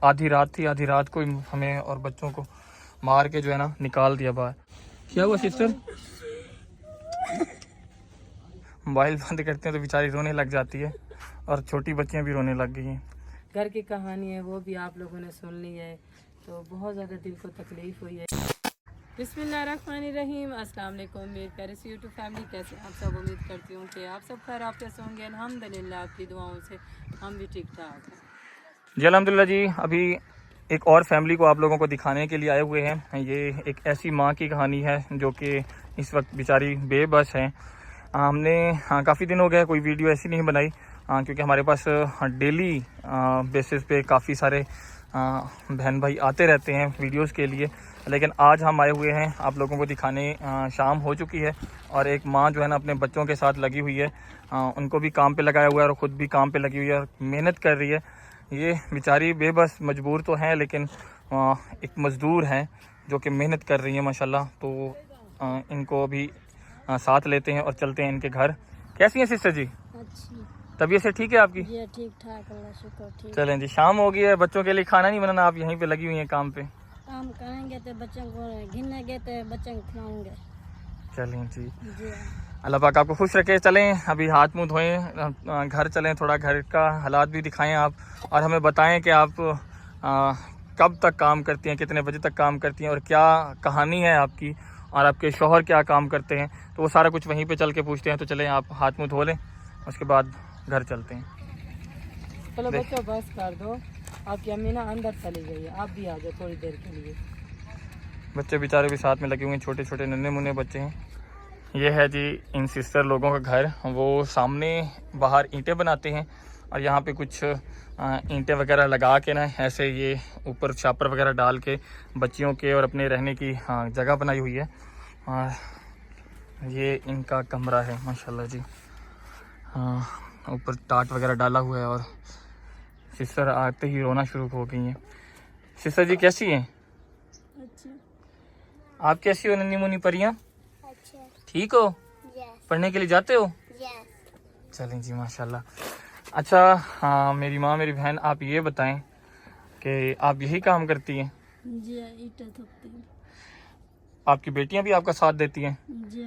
आधी रात थी, आधी रात को हमें और बच्चों को मार के जो है ना निकाल दिया बाहर। क्या हुआ सिस्टर? मोबाइल बंद करते हैं तो बेचारी रोने लग जाती है और छोटी बच्चियां भी रोने लग गई हैं। घर की कहानी है वो भी आप लोगों ने सुन ली है, तो बहुत ज़्यादा दिल को तकलीफ़ हुई है। बिस्मिल्लाहिर्रहमानिर्रहीम, अस्सलाम वालेकुम मेरे प्यारे सी यूट्यूब फैमिली, कैसे आप सब? उम्मीद करती हूँ कि आप सब खैर आप कैसे होंगे। अल्हम्दुलिल्लाह आपकी दुआओं से हम भी ठीक ठाक हैं जी अल्हम्दुलिल्लाह जी। अभी एक और फैमिली को आप लोगों को दिखाने के लिए आए हुए हैं। ये एक ऐसी माँ की कहानी है जो कि इस वक्त बेचारी बेबस है। हमने काफ़ी दिन हो गए कोई वीडियो ऐसी नहीं बनाई, क्योंकि हमारे पास डेली बेसिस पे काफ़ी सारे बहन भाई आते रहते हैं वीडियोस के लिए। लेकिन आज हम आए हुए हैं आप लोगों को दिखाने। शाम हो चुकी है और एक माँ जो है ना अपने बच्चों के साथ लगी हुई है। उनको भी काम पे लगाया हुआ है और ख़ुद भी काम पे लगी हुई है और मेहनत कर रही है। ये बेचारी बेबस मजबूर तो हैं, लेकिन एक मज़दूर हैं जो कि मेहनत कर रही है माशाल्लाह। तो इनको अभी साथ लेते हैं और चलते हैं इनके घर। कैसी हैं सिस्टर जी? अच्छी। तबीयत से ठीक है आपकी? जी ठीक ठाक, अल्लाह शुक्र ठीक। चलें जी, शाम हो गई है, बच्चों के लिए खाना नहीं बनाना, आप यहीं पे लगी हुई हैं काम पे। काम करेंगे तो बच्चों को घिरने गए तो बच्चों को खिलाऊंगे। चलें जी, जी अल्लाह पाक आपको खुश रखे। चलें अभी हाथ मुंह धोएं, घर चलें, थोड़ा घर का हालात भी दिखाएं आप और हमें बताएं कि आप कब तक काम करती हैं, कितने बजे तक काम करती हैं और क्या कहानी है आपकी और आपके शौहर क्या काम करते हैं। तो वो सारा कुछ वहीं पे चल के पूछते हैं। तो चलें आप हाथ मुंह धो लें, उसके बाद घर चलते हैं। चलो बच्चों बस कर दो, आपकी अम्मी ना अंदर चली गई है, आप भी आ जाओ थोड़ी देर के लिए। बच्चे बेचारे भी साथ में लगे हुए हैं, छोटे छोटे नन्हे मुन्ने बच्चे हैं। ये है जी इन सिस्टर लोगों का घर। वो सामने बाहर ईंटें बनाते हैं और यहाँ पे कुछ ईंटें वगैरह लगा के ना ऐसे ये ऊपर छापर वगैरह डाल के बच्चियों के और अपने रहने की जगह बनाई हुई है। और ये इनका कमरा है माशाल्लाह जी। ऊपर टाट वगैरह डाला हुआ है और सिस्टर आते ही रोना शुरू हो गई हैं। सिस्टर जी कैसी हैं? अच्छा। आप कैसी हो नन्ही मुन्नी परियां? अच्छा। ठीक हो? यस पढ़ने के लिए जाते हो? यस। चलें जी माशाल्लाह। अच्छा हाँ, मेरी माँ मेरी बहन, आप ये बताएं कि आप यही काम करती हैं? जी ईटा थकती हूँ। आपकी बेटियां भी आपका साथ देती हैं? जी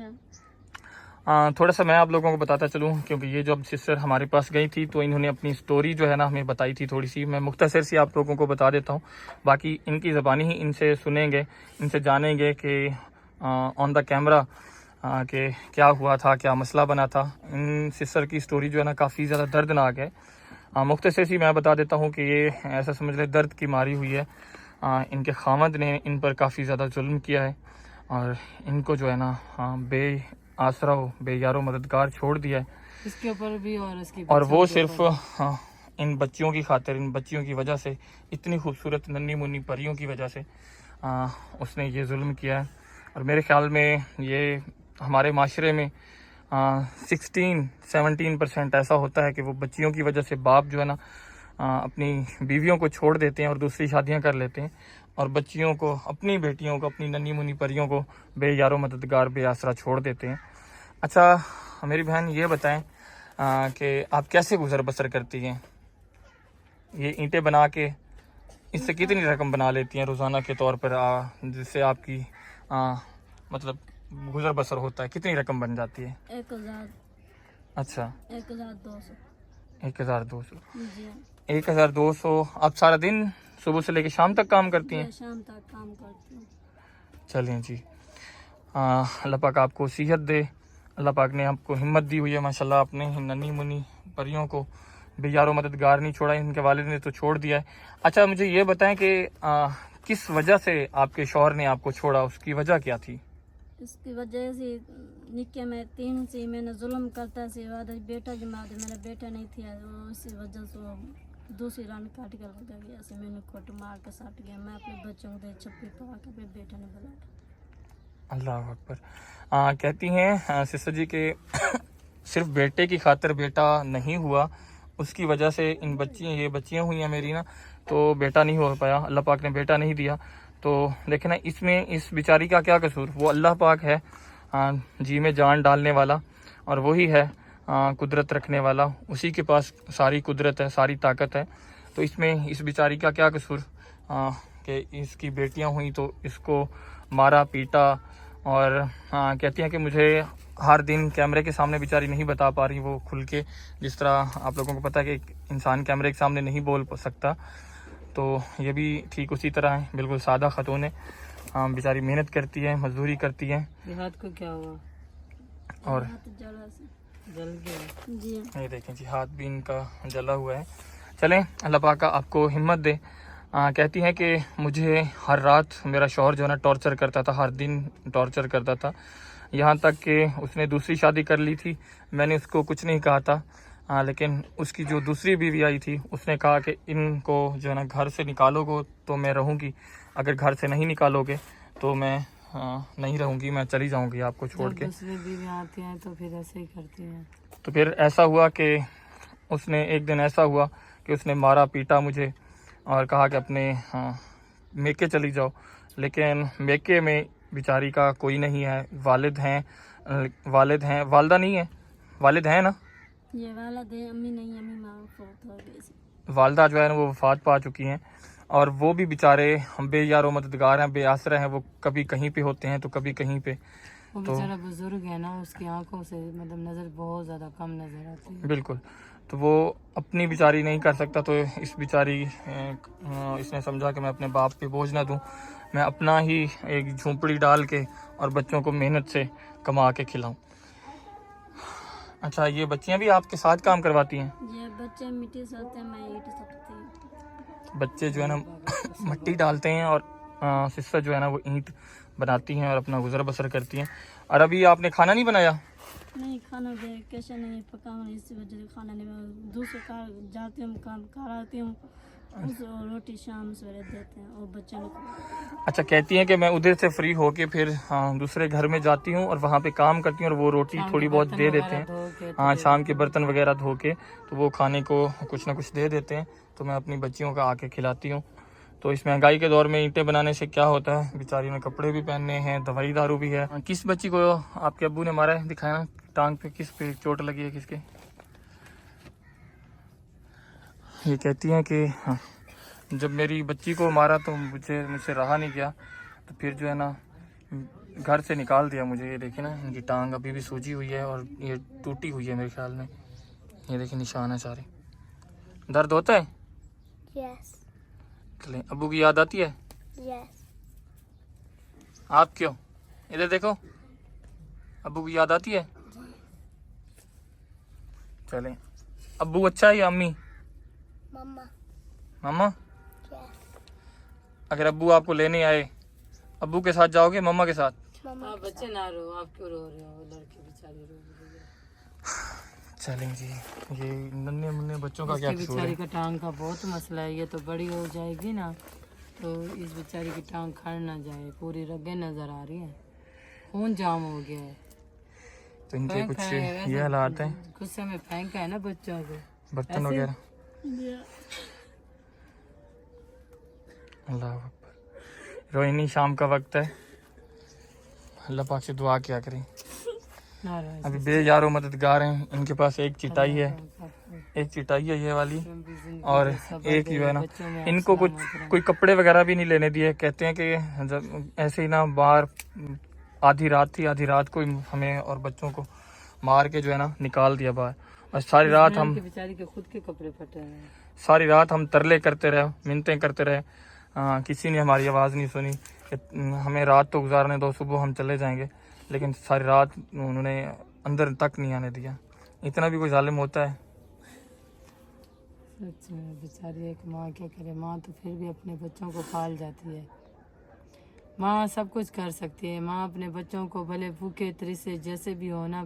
थोड़ा सा मैं आप लोगों को बताता चलूँ, क्योंकि ये जब सिस्टर हमारे पास गई थी तो इन्होंने अपनी स्टोरी जो है ना हमें बताई थी थोड़ी सी। मैं मुख्तसर सी आप लोगों को बता देता हूँ, बाकी इनकी ज़बानी ही इनसे सुनेंगे, इनसे जानेंगे कि ऑन द कैमरा कि क्या हुआ था, क्या मसला बना था। इन सिस्टर की स्टोरी जो है ना काफ़ी ज़्यादा दर्दनाक है। मुख्तसर सी मैं बता देता हूँ कि ये ऐसा समझ ले दर्द की मारी हुई है। इनके खामद ने इन पर काफ़ी ज़्यादा जुल्म किया है और इनको जो है ना बे आसरा बेयारो मददगार छोड़ दिया है इसके ऊपर भी और वो सिर्फ इन बच्चियों की खातिर, इन बच्चियों की वजह से, इतनी खूबसूरत नन्ही मुन्नी परियों की वजह से उसने ये जुल्म किया है। और मेरे ख्याल में ये हमारे माशरे में 16-17% ऐसा होता है कि वो बच्चियों की वजह से बाप जो है ना अपनी बीवियों को छोड़ देते हैं और दूसरी शादियां कर लेते हैं और बच्चियों को, अपनी बेटियों को, अपनी नन्ही मुन्नी परियों को बेयारो मददगार बेआसरा छोड़ देते हैं। अच्छा मेरी बहन ये बताएं कि आप कैसे गुजर बसर करती हैं? ये ईंटें बना के इससे कितनी रकम बना लेती हैं रोज़ाना के तौर पर, जिससे आपकी मतलब गुजर बसर होता है? कितनी रकम बन जाती है? 1000। अच्छा 1200। 1200। जी 1200। आप सारा दिन सुबह से लेकर शाम तक काम करती हैं? शाम तक काम करती हूँ। चलें जी, अल्लाह पाक आपको सेहत दे। अल्लाह पाक ने आपको हिम्मत दी हुई है माशाल्लाह। अपने नन्ही मुन्नी परियों को बेयारो मददगार नहीं छोड़ा, इनके वालिद ने तो छोड़ दिया है। अच्छा मुझे ये बताएं कि किस वजह से आपके शौहर ने आपको छोड़ा, उसकी वजह क्या थी? इसकी वजह से निके में 3 से मैंने जुल्म करता से बेटा जमा दे, मेरा बेटा नहीं था, उसी वजह से दूसरी रान काट कर लगा गया से मैंने कोट मार के साट गया। मैं अपने बच्चों को छप्पी पा के अपने बेटे ने बुलाया। अल्लाह अकबर। कहती हैं सिस्टर जी के सिर्फ बेटे की खातिर बेटा नहीं हुआ, उसकी वजह से इन ये बच्चियां हुई हैं मेरी ना, तो बेटा नहीं हो पाया, अल्लाह पाक ने बेटा नहीं दिया। तो देखे ना इसमें इस बेचारी का क्या कसूर? वो अल्लाह पाक है जी में जान डालने वाला और वही है कुदरत रखने वाला, उसी के पास सारी कुदरत है, सारी ताकत है। तो इसमें इस बेचारी का क्या कसूर कि इसकी बेटियां हुई तो इसको मारा पीटा। और कहती हैं कि मुझे हर दिन कैमरे के सामने बेचारी नहीं बता पा रही वो खुल के, जिस तरह आप लोगों को पता है कि एक इंसान कैमरे के सामने नहीं बोल सकता, तो ये भी ठीक उसी तरह है, बिल्कुल सादा खतून है। बेचारी मेहनत करती है, मजदूरी करती है। ये हाथ को क्या हुआ? और हाथ जला से जल गया? जी ये देखें जी, हाथ भी इनका जला हुआ है। चलें, अल्लाह पाक का आपको हिम्मत दे। कहती हैं कि मुझे हर रात मेरा शौहर जो है ना टॉर्चर करता था, हर दिन टॉर्चर करता था, यहाँ तक कि उसने दूसरी शादी कर ली थी। मैंने उसको कुछ नहीं कहा था, लेकिन उसकी जो दूसरी बीवी आई थी उसने कहा कि इनको जो है ना घर से निकालोगे तो मैं रहूँगी, अगर घर से नहीं निकालोगे तो मैं नहीं रहूँगी, मैं चली जाऊँगी आपको छोड़ के। दूसरी बीवी आती हैं तो फिर ऐसे ही करती हैं। तो फिर ऐसा हुआ कि उसने एक दिन ऐसा हुआ कि उसने मारा पीटा मुझे और कहा कि अपने मेके चली जाओ। लेकिन मेके में बेचारी का कोई नहीं है, वालिद हैं, वालदा नहीं है, वालिद हैं ना, ये वाला दे अम्मी नहीं, अम्मी माँ फौत हो गई थी। वालदा जो है ना वो वफात पा चुकी हैं। और वो भी बेचारे बेयारो मददगार हैं, बेआसरा हैं, वो कभी कहीं पे होते हैं तो कभी कहीं पे। वो बेचारा बुजुर्ग है ना, उसकी आंखों से मतलब नजर बहुत ज्यादा कम नजर आती है। बिल्कुल, तो वो अपनी बेचारी नहीं कर सकता, तो इस बेचारी इसने समझा कि मैं अपने बाप पे बोझ ना दूं, मैं अपना ही एक झोंपड़ी डाल के और बच्चों को मेहनत से कमा के खिलाऊं। अच्छा, ये बच्चियां भी आपके साथ काम करवाती हैं? ये बच्चे मिट्टी सोते हैं, मैं ईट सोती हूँ। बच्चे जो है ना मिट्टी डालते हैं और सिस्टर जो है ना वो ईंट बनाती हैं और अपना गुजर बसर करती हैं। और अभी आपने खाना नहीं बनाया? नहीं, खाना दे कैसे नहीं पकाऊँ, इसी वजह से खाना नहीं बना। दूसरे कार जाती हूँ, काम कराती हूँ, उस रोटी शाम सवेरे देते हैं और बच्चों को। अच्छा, कहती हैं कि मैं उधर से फ्री होके फिर दूसरे घर में जाती हूँ और वहाँ पे काम करती हूँ और वो रोटी थोड़ी बहुत दे देते हैं। हाँ, शाम के बर्तन वगैरह धो के तो वो खाने को कुछ ना कुछ दे देते हैं, तो मैं अपनी बच्चियों का आके खिलाती हूँ। तो इस महंगाई के दौर में ईंटें बनाने से क्या होता है, बेचारी ने कपड़े भी पहनने हैं, दवाई दारू भी है। किस बच्ची को आपके अब्बू ने मारा है, दिखाया टांग पे, किस पे चोट लगी है, किसके? ये कहती हैं कि जब मेरी बच्ची को मारा तो मुझसे रहा नहीं गया, तो फिर जो है ना घर से निकाल दिया मुझे। ये देखिए ना, इनकी टांग अभी भी सूजी हुई है और ये टूटी हुई है मेरे ख्याल में। ये देखिए निशान है सारे। दर्द होता है? यस चलें, अब्बू की याद आती है? यस। आप क्यों? इधर देखो, अब्बू की याद आती है? चलें, अब्बू अच्छा है या अम्मी? मम्मा। मम्मा? अगर अब्बू आपको लेने आए, अब्बू के साथ जाओगे मम्मा के साथ? आप बच्चे ना रो, आप क्यों रो रहे हो? लड़की बेचारी रो रही है। चलें जी, ये नन्हे मुन्ने बच्चों का क्या कसूर है? बेचारी का टांग का बहुत मसला है, ये तो बड़ी हो जाएगी ना तो इस बेचारी की टांग खड़ ना जाए, पूरी रगें नजर आ रही हैं, खून जाम हो गया है। तो इनके कुछ फेंका है, ये हालात हैं, गुस्से में फेंका है ना बच्चों को, बर्तन ऐसे? वगैरह। अल्लाह अकबर। रोहिणी, शाम का वक्त है, अल्लाह पाक से दुआ क्या करें। नाराज अभी बेयारो मददगार हैं, इनके पास एक चिटाई है, ये वाली, और एक जो है ना, इनको कुछ कोई कपड़े वगैरह भी नहीं लेने दिए। कहते हैं कि जब ऐसे ही ना बाहर आधी रात को हमें और बच्चों को मार के जो है ना निकाल दिया बाहर, और सारी रात हम बेचारी के खुद के कपड़े फटे हैं। सारी रात हम तरले करते रहे, मिन्नतें करते रहे, किसी ने हमारी आवाज़ नहीं सुनी कि हमें रात तो गुजारने दो, सुबह हम चले जाएंगे। लेकिन सारी रात उन्होंने अंदर तक नहीं आने दिया। इतना भी कोई जालिम होता है? सच में बेचारी एक माँ क्या करे, माँ तो फिर भी अपने बच्चों को पाल जाती है। माँ सब कुछ कर सकती है, माँ अपने बच्चों को भले भूखे तरीसे जैसे भी हो ना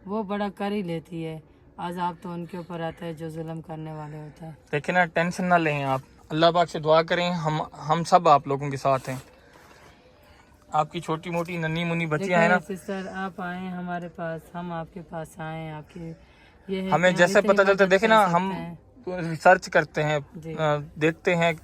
वो बड़ा कर ही लेती है। अज़ाब तो उनके ऊपर आता है जो जुल्म करने वाले होता है। लेकिन ना टेंशन ना लें आप, अल्लाह पाक से दुआ करें, हम सब आप लोगों के साथ हैं। आपकी छोटी मोटी नन्ही मुन्नी बच्चियां हैं ना, सिस्टर आप आए हमारे पास, हम आपके पास आए, आपके ये है हमें कि जैसे इतनी पता चलता है, मदद देखे कर ना, सकते हम हैं। रिसर्च करते हैं, देखते हैं।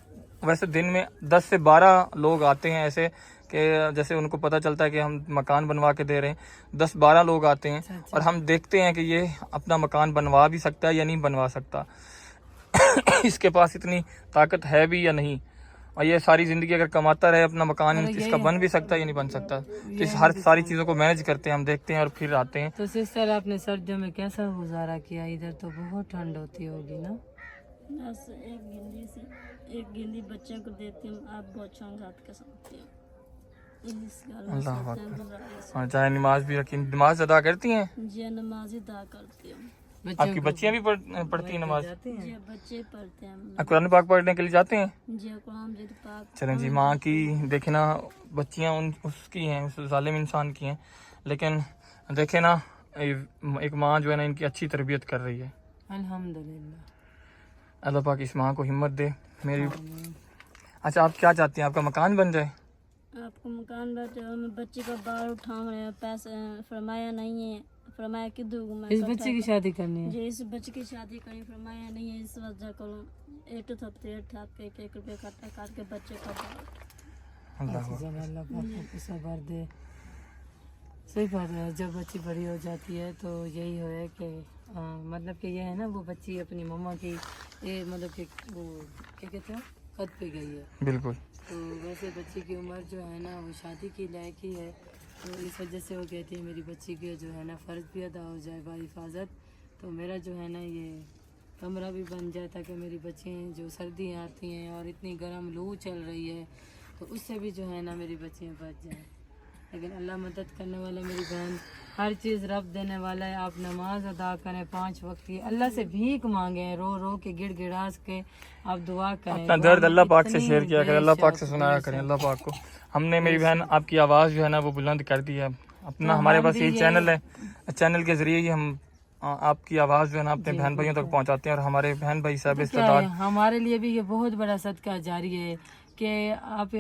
वैसे दिन में 10 से 12 लोग आते हैं ऐसे कि जैसे उनको पता चलता है कि हम मकान बनवा के दे रहे हैं, 10-12 लोग आते हैं। और हम देखते हैं कि ये अपना मकान बनवा भी सकता है या नहीं बनवा सकता। इसके पास इतनी ताकत है भी या नहीं, और ये सारी ज़िंदगी अगर कमाता रहे अपना मकान इसका बन भी सकता है या नहीं बन सकता। तो इस हर सारी चीज़ों को मैनेज करते हैं, हम देखते हैं और फिर आते हैं। तो सिस्टर आपने सर्दियों में कैसा गुजारा किया? इधर तो बहुत ठंड होती होगी ना? बस एक गेंदी बच्चे को देती हूँ, आप बच्चों के हाथ का सकती हूँ। अल्लाह अकबर। और चाहे नमाज भी रखी, नमाज अदा करती हैं? जी नमाज अदा करती हूँ। आपकी बच्चियाँ भी पढ़ती हैं नमाज? जी बच्चे पढ़ते हैं। कुरान पाक पढ़ने के लिए जाते हैं? जी कुरान पाक। चलें जी, माँ की देखे ना, बच्चियाँ उसकी हैं, उस जालिम इंसान की हैं, लेकिन देखे ना एक माँ जो है ना इनकी अच्छी तरबियत कर रही है। अल्हम्दुलिल्लाह। अल्लाह पाक इस माँ को हिम्मत दे। मेरी अच्छा, आप क्या चाहती हैं, आपका मकान बन जाए? आपको मकान बैठे हो, मैं बच्चे का बाल उठाऊँ, पैसे फरमाया नहीं है, फरमाया कि दूँ मैं इस बच्चे की शादी करनी है जी, इस बच्चे की शादी करनी, फरमाया नहीं है, इस वजह करूँ 8 थप्ते 8 थाप के 1 रुपये काट के बच्चे का बाल। अल्लाह अल्लाह पाक को सब्र दे। सही बात है, जब बच्ची बड़ी हो जाती है तो यही हो है कि मतलब कि ये है ना, वो बच्ची अपनी मम्मा की मतलब कि वो क्या कहते हैं कद पे गई है। बिल्कुल। तो वैसे बच्ची की उम्र जो है ना वो शादी की लायक ही है, तो इस वजह से वो कहती है मेरी बच्ची के जो है ना फ़र्ज़ भी अदा हो जाए बाहिफाजत, तो मेरा जो है ना ये कमरा भी बन जाए ताकि मेरी बच्चियाँ जो सर्दियाँ आती हैं और इतनी गर्म लू चल रही है तो उससे भी जो है ना मेरी बच्चियाँ बच जाएँ। लेकिन अल्लाह मदद करने वाला मेरी बहन, हर चीज़ रब देने वाला है। आप नमाज अदा करें 5 वक्त की, अल्लाह से भीख मांगें, रो रो के गिड़गिड़ास के आप दुआ करें, अपना दर्द अल्लाह पाक से शेयर किया करें, अल्लाह पाक से सुनाया करें अल्लाह पाक को। हमने मेरी बहन आपकी आवाज़ जो है ना वो बुलंद कर दी है अपना, हमारे पास यही चैनल है, चैनल के ज़रिए ही हम आपकी आवाज़ जो है ना अपने बहन भाइयों तक पहुँचाते हैं, और हमारे बहन भाई साहब रिश्तेदार हमारे लिए भी ये बहुत बड़ा सदका जारी है कि आप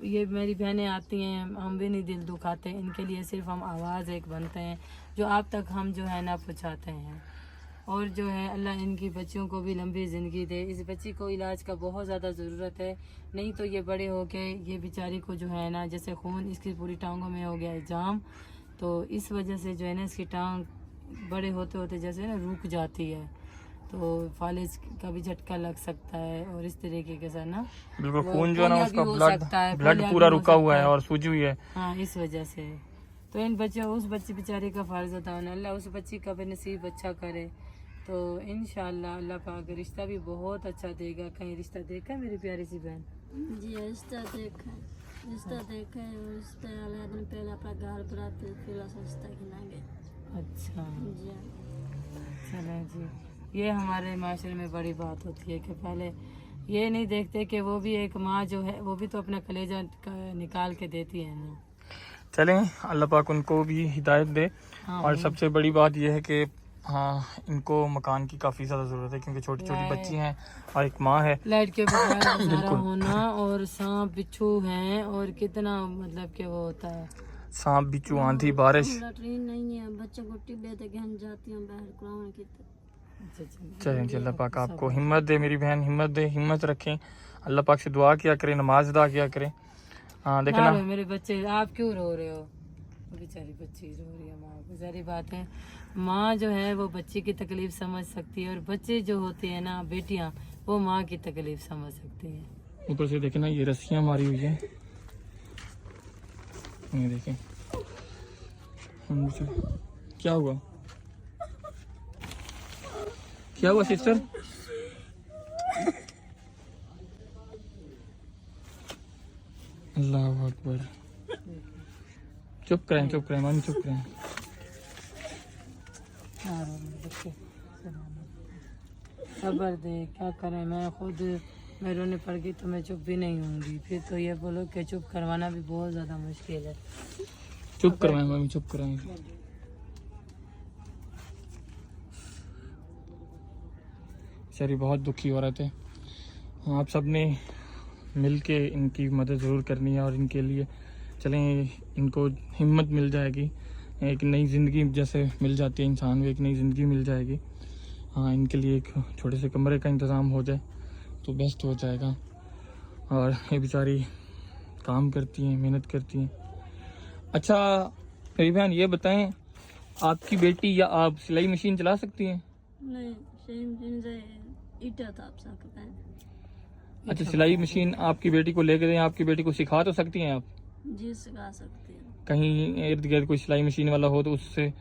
ये मेरी बहनें आती हैं, हम भी नहीं दिल दुखाते, इनके लिए सिर्फ हम आवाज़ एक बनते हैं जो आप तक हम जो है ना पहुँचाते हैं। और जो है अल्लाह इनकी बच्चियों को भी लंबी ज़िंदगी दे। इस बच्ची को इलाज का बहुत ज़्यादा ज़रूरत है, नहीं तो ये बड़े हो के ये बेचारी को जो है ना जैसे खून इसकी पूरी टांगों में हो गया है जाम, तो इस वजह से जो है ना इसकी टांग बड़े होते होते जैसे ना रुक जाती है, तो फालिज का भी झटका लग सकता है और इस तरीके के साथ ना बिल्कुल खून जो है ना उसका ब्लड पूरा रुका हुआ है और सूजी हुई है। हाँ, इस वजह से तो इन बच्चों उस बच्ची बेचारी का फ़र्ज़ अदा होना, अल्लाह उस बच्ची का भी नसीब अच्छा करे, तो इंशाअल्लाह अल्लाह पाक रिश्ता भी बहुत अच्छा देगा। कहीं रिश्ता देखा है मेरी प्यारी सी बहन? जी रिश्ता देखा है, रिश्ता देखा है, रिश्ते वाले दिन पहले अपना घर बनाते फिर रिश्ता गिनाएंगे। अच्छा जी चलें जी, ये हमारे माशरे में बड़ी बात होती है कि पहले ये नहीं देखते कि वो भी एक माँ जो है वो भी तो अपना कलेजा निकाल के देती है ना। चलें, अल्लाह पाक उनको भी हिदायत दे। हाँ, और सबसे बड़ी बात यह है कि हाँ इनको मकान की काफ़ी ज़्यादा ज़रूरत है, क्योंकि छोटी छोटी बच्ची हैं और एक माँ है। लाइट के बगैर गुजारा होना, और सांप बिच्छू हैं, और कितना मतलब कि वो होता है सांप बिच्छू आंधी बारिश। लैट्रीन नहीं है, बच्चे को टिब्बे तक गहन जाती हूँ बाहर कुरान की। चलें जी, अल्लाह पाक आपको हिम्मत दे मेरी बहन, हिम्मत दे, हिम्मत रखें, अल्लाह पाक से दुआ किया करें, नमाज अदा किया करें। हाँ देखें ना मेरे बच्चे, आप क्यों रो रहे हो? बेचारी बच्ची रो रही है, माँ बेचारी बात है, माँ जो है वो बच्ची की तकलीफ समझ सकती है, और बच्चे जो होते हैं ना बेटियाँ वो माँ की तकलीफ समझ सकती हैं। ऊपर से देखें ना ये रस्सियाँ मारी हुई है, ये देखें। क्या हुआ, क्या हुआ सिस्टर? अल्लाह अकबर। चुप करें, चुप करें मामी, चुप करें। खबर दे, क्या करें, मैं खुद मैं रोने पड़ गई तो मैं चुप भी नहीं होंगी, फिर तो ये बोलो कि चुप करवाना भी बहुत ज़्यादा मुश्किल है। चुप करवाएं मामी, चुप कराएं। बेचारी बहुत दुखी औरत है। आप सब ने मिल के इनकी मदद ज़रूर करनी है, और इनके लिए चलें इनको हिम्मत मिल जाएगी, एक नई ज़िंदगी जैसे मिल जाती है इंसान को, एक नई ज़िंदगी मिल जाएगी। हाँ इनके लिए एक छोटे से कमरे का इंतज़ाम हो जाए तो बेस्ट हो जाएगा। और ये बेचारी काम करती हैं, मेहनत करती हैं। अच्छा मेरी बहन ये बताएं, आपकी बेटी या आप सिलाई मशीन चला सकती हैं? नहीं, सेम ईटा ताप सकते हैं। अच्छा, सिलाई मशीन आपकी बेटी को लेके दें, आपकी बेटी को सिखा तो सकती हैं आप? जी सिखा सकते हैं। कहीं इर्द गिर्द कोई सिलाई मशीन वाला हो तो उससे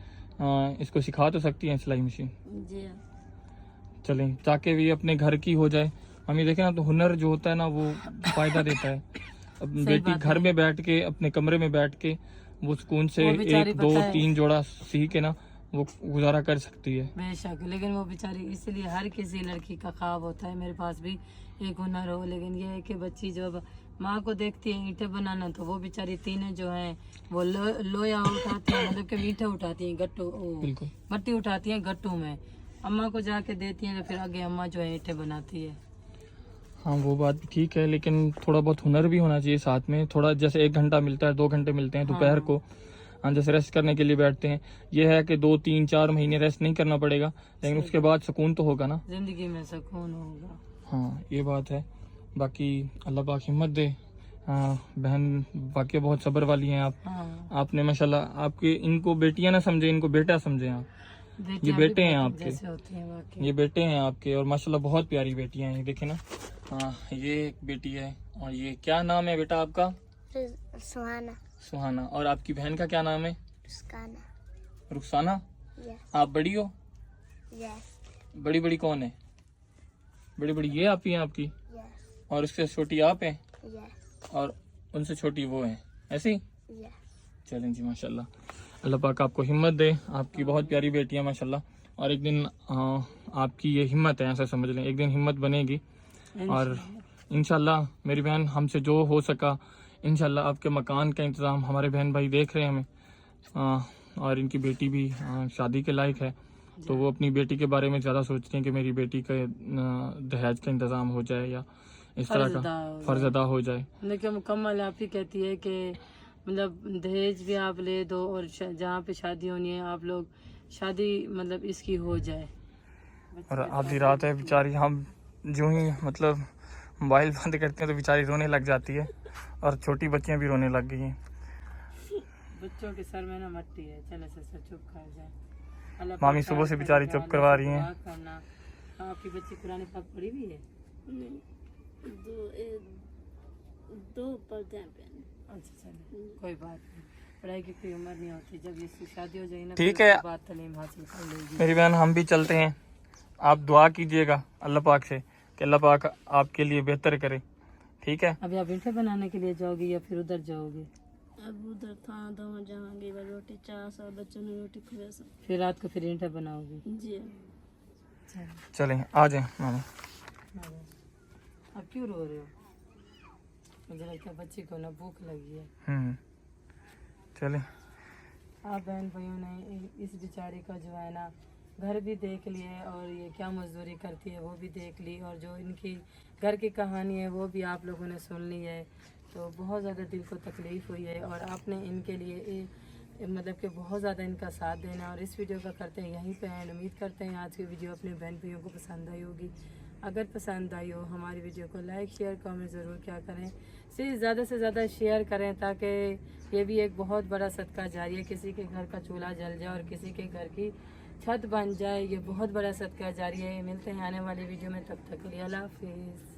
इसको सिखा तो सकती हैं सिलाई मशीन? जी चलें, ताकि भी अपने घर की हो जाए। हम ये देखें ना, तो हुनर जो होता है ना वो फायदा देता है। अब बेटी घर में बैठ के, अपने कमरे में बैठ के वो सुकून से वो बेचारी 1 2 पता है। 3 जोड़ा सीख के ना वो गुजारा कर सकती है। बेशक, लेकिन वो बेचारी, इसलिए हर किसी लड़की का ख्वाब होता है मेरे पास भी एक हुनर हो, लेकिन ये है कि बच्ची जब माँ को देखती है ईंटें बनाना, तो वो बेचारी तीनों जो हैं वो लोया उठाती हैं, मतलब कि मीठे उठाती हैं, गट्टू बिल्कुल। मट्टी उठाती हैं गट्टू में, अम्मा को जाके देती हैं, तो फिर आगे अम्मा जो है ईंटें बनाती है। हाँ, वो बात भी ठीक है, लेकिन थोड़ा बहुत हुनर भी होना चाहिए साथ में। थोड़ा जैसे 1 घंटा मिलता है, 2 घंटे मिलते हैं दोपहर को, जैसे रेस्ट करने के लिए बैठते हैं। ये है कि 2 3 4 महीने रेस्ट नहीं करना पड़ेगा, लेकिन उसके बाद सुकून तो होगा ना। जिंदगी में सुकून होगा। हाँ, ये बात है। बाकी अल्लाह पाक हिम्मत दे। बहन वाकई बहुत सब्र वाली हैं आप। हाँ, आपने माशाल्लाह, आपके इनको बेटियां ना समझे, इनको बेटा समझे आप। ये बेटियां बेटे भी हैं बहुत आपके, जैसे होती हैं वाकई। ये बेटे हैं आपके, और माशाल्लाह बहुत प्यारी बेटियां हैं। ये देखे ना, हाँ, ये एक बेटी है। और ये क्या नाम है बेटा आपका? सुहाना। सुहाना। और आपकी बहन का क्या नाम है? रुस्काना। रुखसाना। यस आप बड़ी हो? यस बड़ी बड़ी कौन है? बड़ी बड़ी ये आप ही हैं आपकी, यस और उससे छोटी आप हैं, यस और उनसे छोटी वो हैं, ऐसी? यस। चलें जी, माशाल्लाह। अल्लाह पाक आपको हिम्मत दे। आपकी बहुत प्यारी बेटी है माशाल्लाह। और एक दिन आपकी ये हिम्मत है, ऐसा समझ लें, एक दिन हिम्मत बनेगी। और इंशाल्लाह मेरी बहन, हमसे जो हो सका इंशाल्लाह, आपके मकान का इंतज़ाम, हमारे बहन भाई देख रहे हैं हमें, और इनकी बेटी भी शादी के लायक है, तो वो अपनी बेटी के बारे में ज़्यादा सोचते हैं कि मेरी बेटी का दहेज का इंतज़ाम हो जाए, या इस तरह का फ़र्ज अदा हो जाए। लेकिन मुकम्मल आप ही कहती है कि मतलब दहेज भी आप ले दो, और जहाँ पे शादी होनी है आप लोग शादी मतलब इसकी हो जाए। और आधी रात है बेचारी, हम जो ही मतलब मोबाइल बंद करते हैं तो बेचारी रोने लग जाती है, और छोटी बच्चियां भी रोने लग गई हैं। बच्चों के सर में ना मट्टी है, चले से चुप कर जाए। अल्लाह मामी पाक सुबह से खैर बेचारी करे, चुप करवा रही दुआ हैं। करना। आपकी बच्ची कुरान पाक पढ़ी भी है? नहीं, दो पढ़ते हैं पहले। अच्छा, चले कोई बात नहीं, पढ़ाई की कोई उम्र नहीं होती, जब इसकी शादी हो जाएगी ना ठीक फिर है। उसके बाद तालीम हासिल कर लेगी। मेरी बहन, हम भी चलते हैं। आप दुआ कीजिएगा अल्लाह पाक से कि अल्लाह पाक आपके लिए बेहतर करे, ठीक है? अभी आप ईंटें बनाने के लिए जाओगे या फिर उधर जाओगे? अब उधर था दो जाएंगे, रोटी चाह सब बच्चों ने रोटी खुआ सब। फिर रात को फिर ईंटें बनाओगे? जी चलो, चलें, आ जाएं मामा। अब क्यों रो रहे हो? मुझे लगता है बच्ची को ना भूख लगी है। चलें। आप बहन भाइयों ने इस बेचारी का जो है ना घर भी देख लिया, और ये क्या मजदूरी करती है वो भी देख ली, और जो इनकी घर की कहानी है वो भी आप लोगों ने सुन ली है। तो बहुत ज़्यादा दिल को तकलीफ़ हुई है, और आपने इनके लिए मतलब कि बहुत ज़्यादा इनका साथ देना। और इस वीडियो का करते हैं यहीं पे एंड। उम्मीद करते हैं आज की वीडियो अपने बहन भाइयों को पसंद आई होगी। अगर पसंद आई हो हमारी वीडियो को लाइक शेयर कमेंट ज़रूर क्या करें, सिर्फ ज़्यादा से ज़्यादा शेयर करें, ताकि ये भी एक बहुत बड़ा सदका जारी है। किसी के घर का चूल्हा जल जाए और किसी के घर की छत बन जाए, ये बहुत बड़ा सदका जारी है। मिलते हैं आने वाली वीडियो में, तब तक के लिए अल्लाह हाफिज़।